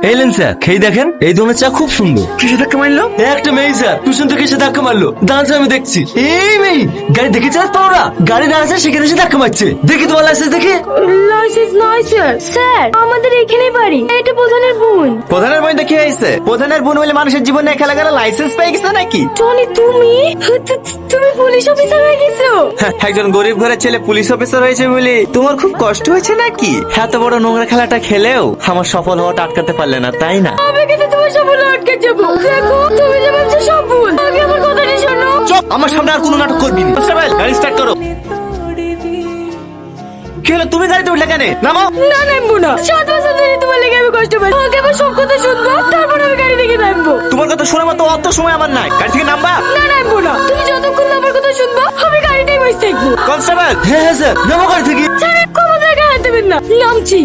এলেন স্যার, খেয়ে দেখেন, এই ধরনের চা খুব সুন্দর। কিসে ধাক্কা মারলো? একটা মেয়ে স্যার, পিছন থেকে এসে ধাক্কা মারলো। দাঁড়াচ্ছে, আমি দেখছি। এই মেয়ে গাড়ি দেখে চালাতে পারো না? গাড়ি দাঁড়াচ্ছে, সেখানে এসে ধাক্কা মারছে। দেখি তোমার লাইসেন্স দেখি। লাইসেন্স নয় স্যার। স্যার, আমাদের এখানেই বাড়ি, এটা প্রধানের বোন। প্রধানের বোন দেখে হয়েছে? প্রধানের বোন হলে মানুষের জীবনে খেলা গেলে লাইসেন্স পেয়ে গেছে নাকি? টনি, তুমি তুমি পুলিশ অফিসার হয়ে গেছো? একজন গরিব ঘরের ছেলে পুলিশ অফিসার হয়েছে বলে তোমার খুব কষ্ট হয়েছে নাকি? এত বড় নোংরা খেলাটা খেলেও আমার সফল হওয়াটা আটকাতে পারলে না, তাই না? আমি কিন্তু তোমার সফল আটকে যাবো। দেখো, তুমি যে ভাবছো সফল, আগে আমার কথাটা শোনো। চুপ! আমার সামনে আর কোনো নাটক করবি না। কনস্টেবল, গাড়ি স্টার্ট করো। কি হলো, তুমি গাড়িতে উঠলে কেন? নামো। না, নামবো না। 7 বছর ধরে তোমার লেগে আমি কষ্ট পাই। আগে আমার সব কথা শুনবো, তারপর আমি গাড়ি থেকে নামবো। তোমার কথা শোনার মতো অত সময় আমার নাই। গাড়ি থেকে নামবা। না, নামবো না। তুমি যতক্ষণ না আমার কথা শুনবো, আমি গাড়িতেই বসে থাকবো। কনস্টেবল, হ্যাঁ হ্যাঁ স্যার, নামো গাড়ি থেকে। ছাড়েন, ক্ষমতা গায়ে হাত দেবেন না। নামছি।